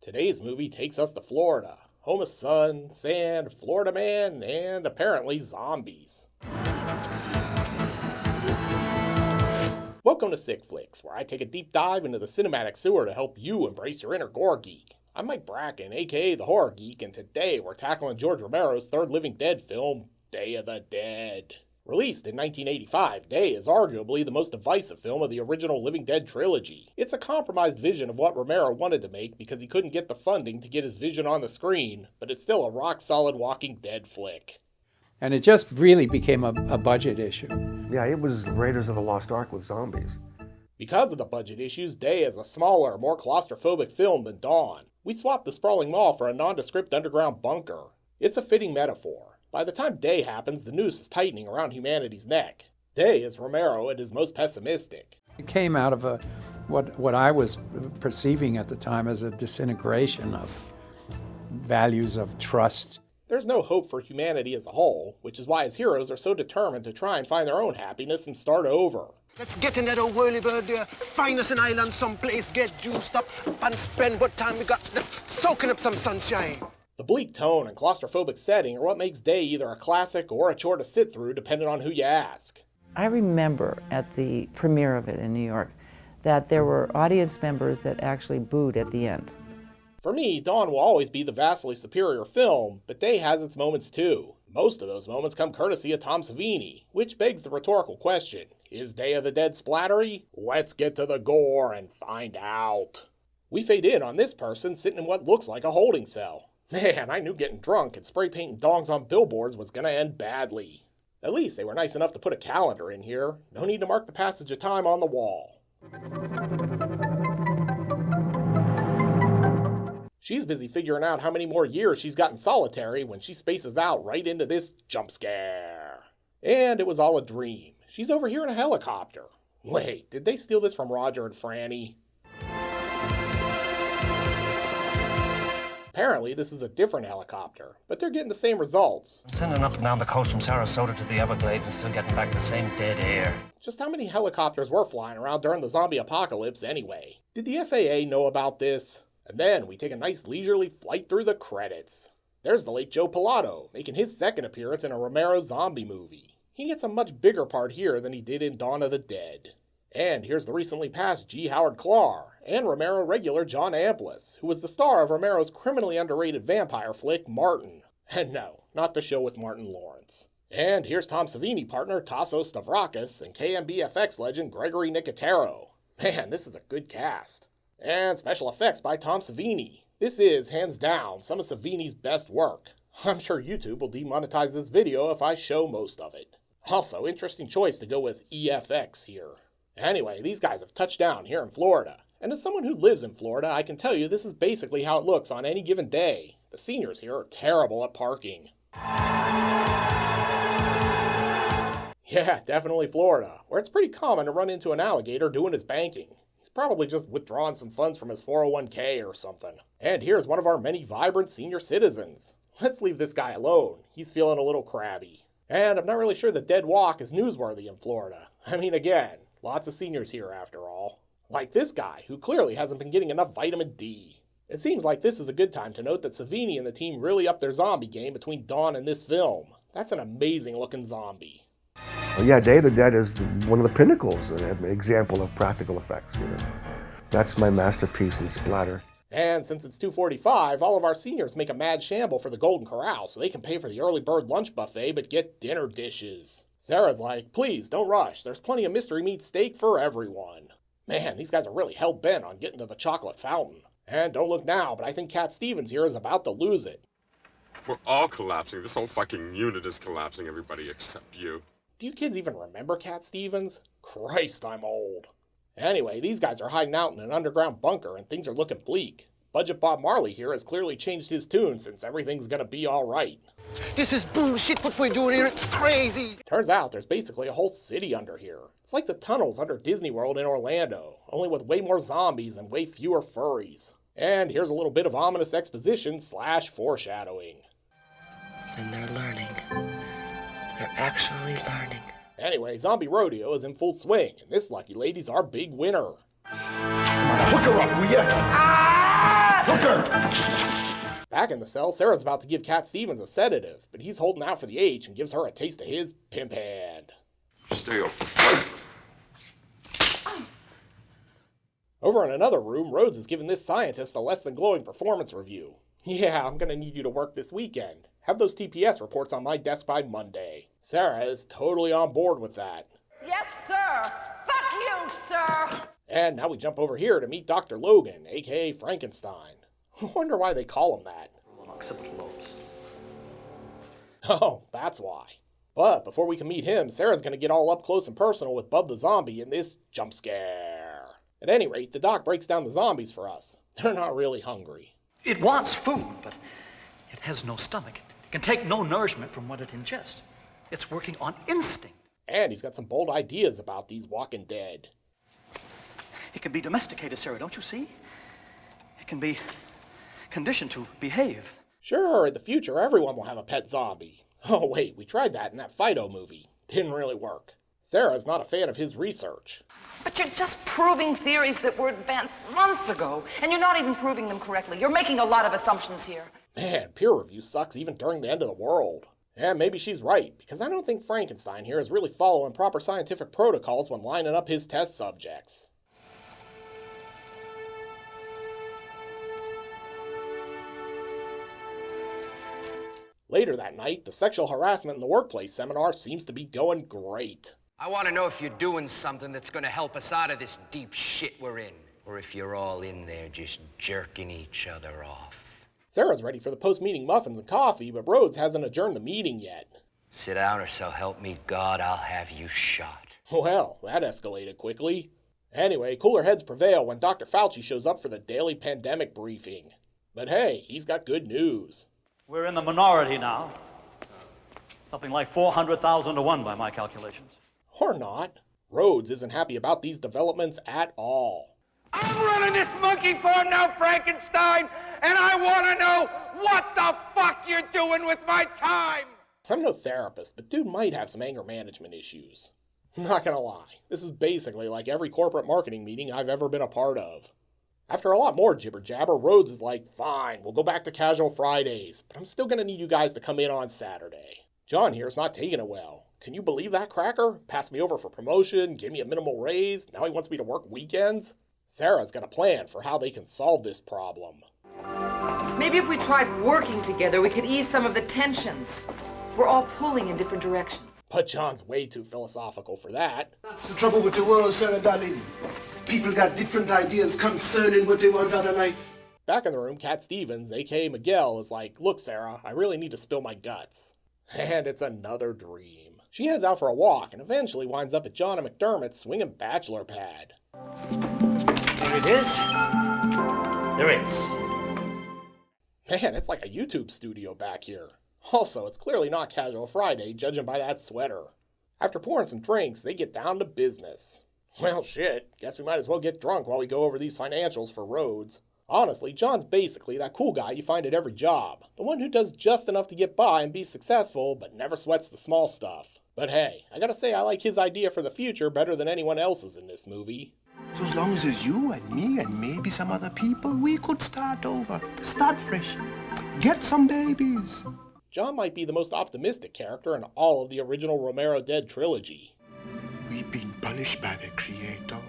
Today's movie takes us to Florida, home of sun, sand, Florida man, and apparently zombies. Welcome to Sick Flicks, where I take a deep dive into the cinematic sewer to help you embrace your inner gore geek. I'm Mike Bracken, aka the Horror Geek, and today we're tackling George Romero's third Living Dead film, Day of the Dead. Released in 1985, Day is arguably the most divisive film of the original Living Dead trilogy. It's a compromised vision of what Romero wanted to make because he couldn't get the funding to get his vision on the screen, but it's still a rock-solid Walking Dead flick. And it just really became a budget issue. Yeah, it was Raiders of the Lost Ark with zombies. Because of the budget issues, Day is a smaller, more claustrophobic film than Dawn. We swapped the sprawling mall for a nondescript underground bunker. It's a fitting metaphor. By the time Day happens, the noose is tightening around humanity's neck. Day is Romero at his most pessimistic. It came out of what I was perceiving at the time as a disintegration of values of trust. There's no hope for humanity as a whole, which is why his heroes are so determined to try and find their own happiness and start over. Let's get in that old whirlybird there, find us an island someplace, get juiced up, and spend what time we got left soaking up some sunshine. The bleak tone and claustrophobic setting are what makes Day either a classic or a chore to sit through, depending on who you ask. I remember at the premiere of it in New York that there were audience members that actually booed at the end. For me, Dawn will always be the vastly superior film, but Day has its moments too. Most of those moments come courtesy of Tom Savini, which begs the rhetorical question, is Day of the Dead splattery? Let's get to the gore and find out. We fade in on this person sitting in what looks like a holding cell. Man, I knew getting drunk and spray painting dongs on billboards was gonna end badly. At least they were nice enough to put a calendar in here. No need to mark the passage of time on the wall. She's busy figuring out how many more years she's got in solitary when she spaces out right into this jump scare. And it was all a dream. She's over here in a helicopter. Wait, did they steal this from Roger and Franny? Apparently, this is a different helicopter, but they're getting the same results. Sending up and down the coast from Sarasota to the Everglades and still getting back the same dead air. Just how many helicopters were flying around during the zombie apocalypse anyway? Did the FAA know about this? And then we take a nice leisurely flight through the credits. There's the late Joe Pilato, making his second appearance in a Romero zombie movie. He gets a much bigger part here than he did in Dawn of the Dead. And here's the recently passed G. Howard Clark, and Romero regular John Amplas, who was the star of Romero's criminally underrated vampire flick, Martin. And no, not the show with Martin Lawrence. And here's Tom Savini partner Tasso Stavrakis and KMBFX legend Gregory Nicotero. Man, this is a good cast. And special effects by Tom Savini. This is, hands down, some of Savini's best work. I'm sure YouTube will demonetize this video if I show most of it. Also, interesting choice to go with EFX here. Anyway, these guys have touched down here in Florida. And as someone who lives in Florida, I can tell you this is basically how it looks on any given day. The seniors here are terrible at parking. Yeah, definitely Florida, where it's pretty common to run into an alligator doing his banking. He's probably just withdrawing some funds from his 401k or something. And here's one of our many vibrant senior citizens. Let's leave this guy alone. He's feeling a little crabby. And I'm not really sure the dead walk is newsworthy in Florida. I mean, again, lots of seniors here after all. Like this guy, who clearly hasn't been getting enough vitamin D. It seems like this is a good time to note that Savini and the team really upped their zombie game between Dawn and this film. That's an amazing looking zombie. Well, yeah, Day of the Dead is one of the pinnacles, an example of practical effects. That's my masterpiece in splatter. And since it's 2:45, all of our seniors make a mad shamble for the Golden Corral so they can pay for the early bird lunch buffet but get dinner dishes. Sarah's like, please don't rush, there's plenty of mystery meat steak for everyone. Man, these guys are really hell-bent on getting to the chocolate fountain. And don't look now, but I think Cat Stevens here is about to lose it. We're all collapsing. This whole fucking unit is collapsing, everybody except you. Do you kids even remember Cat Stevens? Christ, I'm old. Anyway, these guys are hiding out in an underground bunker and things are looking bleak. Budget Bob Marley here has clearly changed his tune since everything's gonna be alright. This is bullshit what we're doing here, it's crazy. Turns out there's basically a whole city under here. It's like the tunnels under Disney World in Orlando, only with way more zombies and way fewer furries. And here's a little bit of ominous exposition / foreshadowing. Then they're learning. They're actually learning. Anyway, Zombie Rodeo is in full swing, and this lucky lady's our big winner. Hook her up, will ya? Back in the cell, Sarah's about to give Cat Stevens a sedative, but he's holding out for the H and gives her a taste of his pimp hand. Stay away from Over in another room, Rhodes is giving this scientist a less than glowing performance review. Yeah, I'm gonna need you to work this weekend. Have those TPS reports on my desk by Monday. Sarah is totally on board with that. Yes, sir. Fuck you, sir. And now we jump over here to meet Dr. Logan, aka Frankenstein. I wonder why they call him that. Oh, that's why. But before we can meet him, Sarah's gonna get all up close and personal with Bub the zombie in this jump scare. At any rate, the doc breaks down the zombies for us. They're not really hungry. It wants food, but it has no stomach. It can take no nourishment from what it ingests. It's working on instinct. And he's got some bold ideas about these walking dead. It can be domesticated, Sarah, don't you see? It can be conditioned to behave. Sure, in the future, everyone will have a pet zombie. Oh wait, we tried that in that Fido movie. Didn't really work. Sarah's not a fan of his research. But you're just proving theories that were advanced months ago, and you're not even proving them correctly. You're making a lot of assumptions here. Man, peer review sucks even during the end of the world. And maybe she's right, because I don't think Frankenstein here is really following proper scientific protocols when lining up his test subjects. Later that night, the sexual harassment in the workplace seminar seems to be going great. I want to know if you're doing something that's going to help us out of this deep shit we're in, or if you're all in there just jerking each other off. Sarah's ready for the post-meeting muffins and coffee, but Rhodes hasn't adjourned the meeting yet. Sit down, or so help me God, I'll have you shot. Well, that escalated quickly. Anyway, cooler heads prevail when Dr. Fauci shows up for the daily pandemic briefing. But hey, he's got good news. We're in the minority now. Something like 400,000 to 1 by my calculations. Or not. Rhodes isn't happy about these developments at all. I'm running this monkey farm now, Frankenstein, and I want to know what the fuck you're doing with my time. I'm no therapist, but dude might have some anger management issues. Not gonna lie, this is basically like every corporate marketing meeting I've ever been a part of. After a lot more jibber-jabber, Rhodes is like, fine, we'll go back to casual Fridays, but I'm still gonna need you guys to come in on Saturday. John here's not taking it well. Can you believe that cracker? Passed me over for promotion, gave me a minimal raise, now he wants me to work weekends? Sarah's got a plan for how they can solve this problem. Maybe if we tried working together, we could ease some of the tensions. We're all pulling in different directions. But John's way too philosophical for that. That's the trouble with the world, Sarah darling. People got different ideas concerning what they want out of life. Back in the room, Cat Stevens, aka Miguel, is like, look, Sarah, I really need to spill my guts. And it's another dream. She heads out for a walk and eventually winds up at John and McDermott's swinging bachelor pad. There it is. There it is. Man, it's like a YouTube studio back here. Also, it's clearly not Casual Friday, judging by that sweater. After pouring some drinks, they get down to business. Well, shit, guess we might as well get drunk while we go over these financials for Rhodes. Honestly, John's basically that cool guy you find at every job. The one who does just enough to get by and be successful, but never sweats the small stuff. But hey, I gotta say I like his idea for the future better than anyone else's in this movie. So as long as it's you and me and maybe some other people, we could start over. Start fresh. Get some babies. John might be the most optimistic character in all of the original Romero Dead trilogy. We've been punished by the Creator.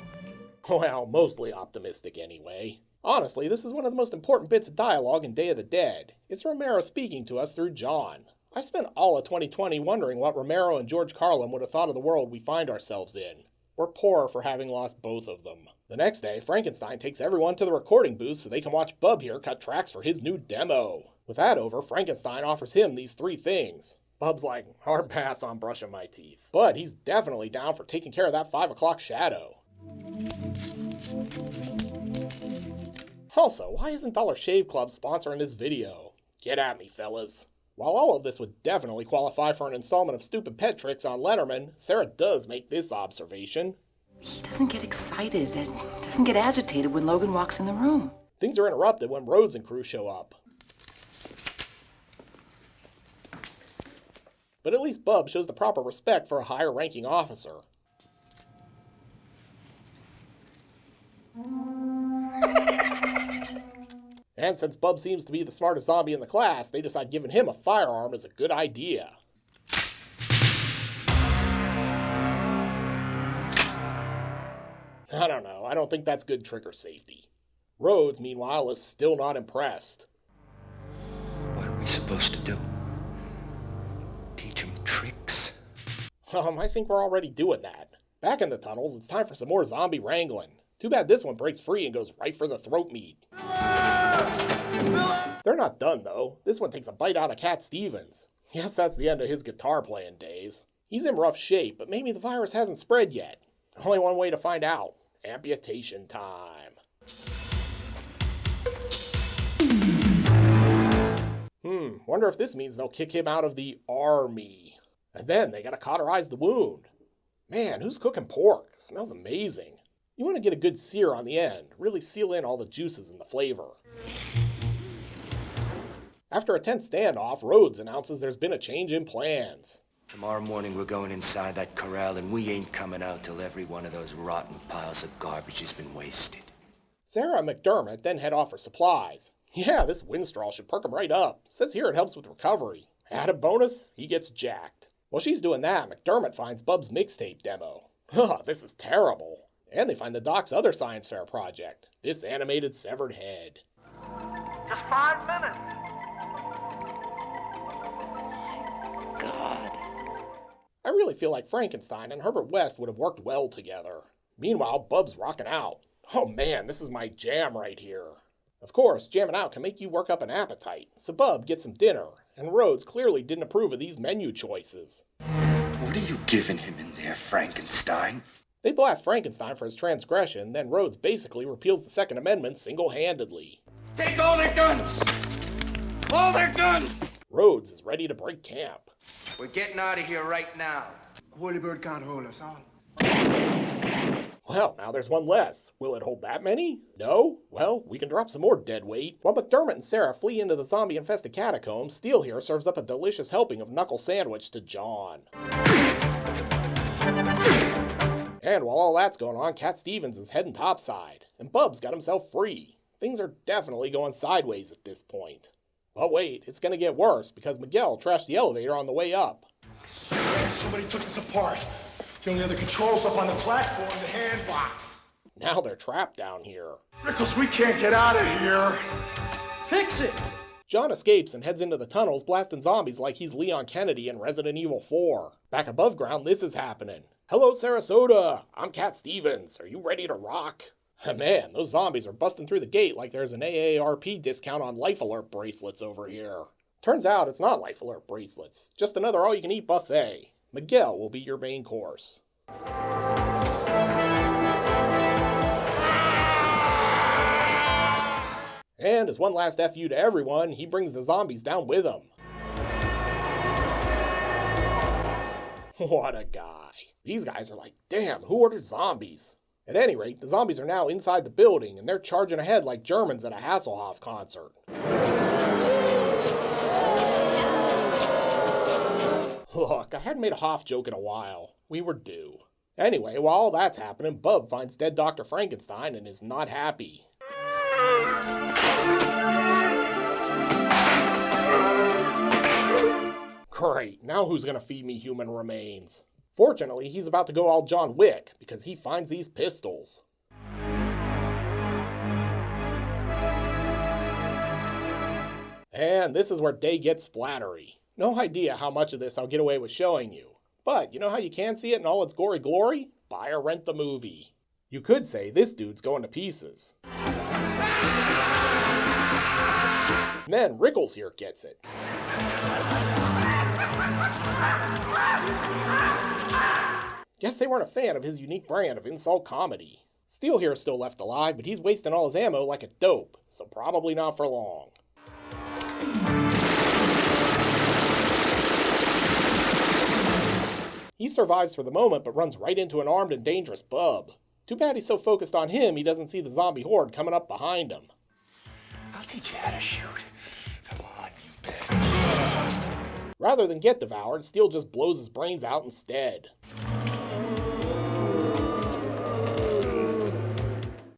Well, mostly optimistic anyway. Honestly, this is one of the most important bits of dialogue in Day of the Dead. It's Romero speaking to us through John. I spent all of 2020 wondering what Romero and George Carlin would have thought of the world we find ourselves in. We're poor for having lost both of them. The next day, Frankenstein takes everyone to the recording booth so they can watch Bub here cut tracks for his new demo. With that over, Frankenstein offers him these 3 things. Bub's like, hard pass on brushing my teeth. But he's definitely down for taking care of that 5 o'clock shadow. Also, why isn't Dollar Shave Club sponsoring this video? Get at me, fellas. While all of this would definitely qualify for an installment of stupid pet tricks on Letterman, Sarah does make this observation. He doesn't get excited and doesn't get agitated when Logan walks in the room. Things are interrupted when Rhodes and crew show up. But at least Bub shows the proper respect for a higher-ranking officer. And since Bub seems to be the smartest zombie in the class, they decide giving him a firearm is a good idea. I don't know, I don't think that's good trigger safety. Rhodes, meanwhile, is still not impressed. What are we supposed to do? Teach him tricks? I think we're already doing that. Back in the tunnels, it's time for some more zombie wrangling. Too bad this one breaks free and goes right for the throat meat. They're not done, though. This one takes a bite out of Cat Stevens. Yes, that's the end of his guitar playing days. He's in rough shape, but maybe the virus hasn't spread yet. Only one way to find out. Amputation time. Wonder if this means they'll kick him out of the army. And then they gotta cauterize the wound. Man, who's cooking pork? Smells amazing. You want to get a good sear on the end, really seal in all the juices and the flavor. After a tense standoff, Rhodes announces there's been a change in plans. Tomorrow morning we're going inside that corral and we ain't coming out till every one of those rotten piles of garbage has been wasted. Sarah and McDermott then head off for supplies. Yeah, this Winstraw should perk him right up. Says here it helps with recovery. Add a bonus, he gets jacked. While she's doing that, McDermott finds Bub's mixtape demo. This is terrible. And they find the Doc's other science fair project, this animated severed head. Just 5 minutes. God. I really feel like Frankenstein and Herbert West would have worked well together. Meanwhile, Bub's rocking out. Oh man, this is my jam right here. Of course, jamming out can make you work up an appetite, so Bub gets some dinner, and Rhodes clearly didn't approve of these menu choices. What are you giving him in there, Frankenstein? They blast Frankenstein for his transgression, then Rhodes basically repeals the Second Amendment single-handedly. Take all their guns! All their guns! Rhodes is ready to break camp. We're getting out of here right now. Holy bird can't hold us all. Well, now there's one less. Will it hold that many? No? Well, we can drop some more dead weight. While McDermott and Sarah flee into the zombie-infested catacombs, Steele here serves up a delicious helping of knuckle sandwich to John. And while all that's going on, Cat Stevens is heading topside, and Bub's got himself free. Things are definitely going sideways at this point. But wait, it's gonna get worse, because Miguel trashed the elevator on the way up. Somebody took us apart. The only other controls up on the platform, the hand box. Now they're trapped down here. Rickles, we can't get out of here. Fix it! John escapes and heads into the tunnels, blasting zombies like he's Leon Kennedy in Resident Evil 4. Back above ground, this is happening. Hello, Sarasota! I'm Cat Stevens. Are you ready to rock? Man, those zombies are busting through the gate like there's an AARP discount on Life Alert bracelets over here. Turns out it's not Life Alert bracelets, just another all-you-can-eat buffet. Miguel will be your main course. And as one last FU to everyone, he brings the zombies down with him. What a guy. These guys are like, damn, who ordered zombies? At any rate, the zombies are now inside the building, and they're charging ahead like Germans at a Hasselhoff concert. Look, I hadn't made a Hoff joke in a while. We were due. Anyway, while all that's happening, Bub finds dead Dr. Frankenstein and is not happy. Great, now who's gonna feed me human remains? Fortunately, he's about to go all John Wick, because he finds these pistols. And this is where Day gets splattery. No idea how much of this I'll get away with showing you. But you know how you can see it in all its gory glory? Buy or rent the movie. You could say this dude's going to pieces. And then Rickles here gets it. Guess they weren't a fan of his unique brand of insult comedy. Steele here is still left alive, but he's wasting all his ammo like a dope, so probably not for long. He survives for the moment, but runs right into an armed and dangerous Bub. Too bad he's so focused on him he doesn't see the zombie horde coming up behind him. I'll teach you how to shoot. Come on, you bet. Rather than get devoured, Steele just blows his brains out instead.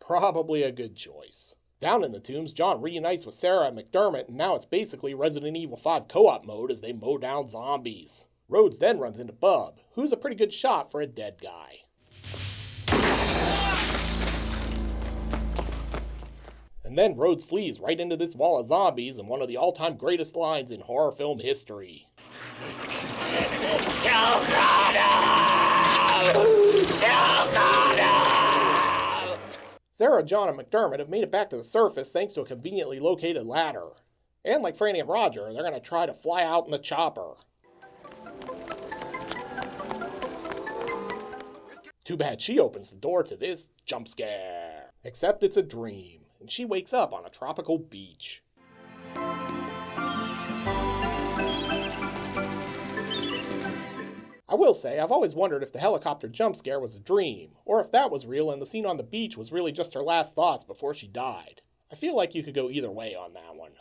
Probably a good choice. Down in the tombs, John reunites with Sarah and McDermott, and now it's basically Resident Evil 5 co-op mode as they mow down zombies. Rhodes then runs into Bub, who's a pretty good shot for a dead guy. And then Rhodes flees right into this wall of zombies in one of the all-time greatest lines in horror film history. Sarah, John, and McDermott have made it back to the surface thanks to a conveniently located ladder. And like Franny and Roger, they're going to try to fly out in the chopper. Too bad she opens the door to this jump scare. Except it's a dream, and she wakes up on a tropical beach. I will say, I've always wondered if the helicopter jump scare was a dream, or if that was real and the scene on the beach was really just her last thoughts before she died. I feel like you could go either way on that one.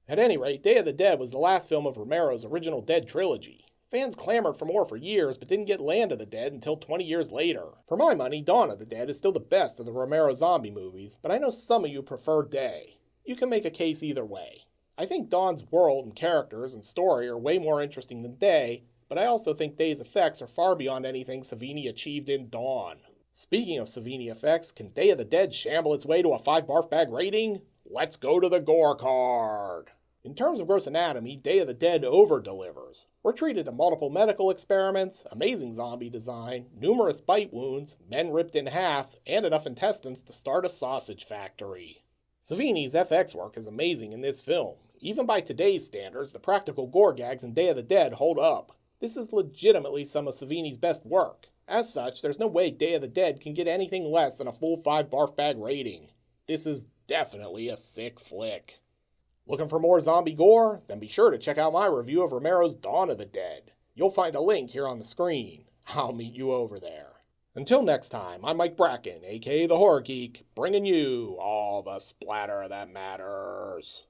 At any rate, Day of the Dead was the last film of Romero's original Dead trilogy. Fans clamored for more for years, but didn't get Land of the Dead until 20 years later. For my money, Dawn of the Dead is still the best of the Romero zombie movies, but I know some of you prefer Day. You can make a case either way. I think Dawn's world and characters and story are way more interesting than Day, but I also think Day's effects are far beyond anything Savini achieved in Dawn. Speaking of Savini effects, can Day of the Dead shamble its way to a 5 Barf Bag rating? Let's go to the gore card. In terms of gross anatomy, Day of the Dead over-delivers. We're treated to multiple medical experiments, amazing zombie design, numerous bite wounds, men ripped in half, and enough intestines to start a sausage factory. Savini's FX work is amazing in this film. Even by today's standards, the practical gore gags in Day of the Dead hold up. This is legitimately some of Savini's best work. As such, there's no way Day of the Dead can get anything less than a full 5 Barf Bag rating. This is definitely a sick flick. Looking for more zombie gore? Then be sure to check out my review of Romero's Dawn of the Dead. You'll find a link here on the screen. I'll meet you over there. Until next time, I'm Mike Bracken, aka The Horror Geek, bringing you all the splatter that matters.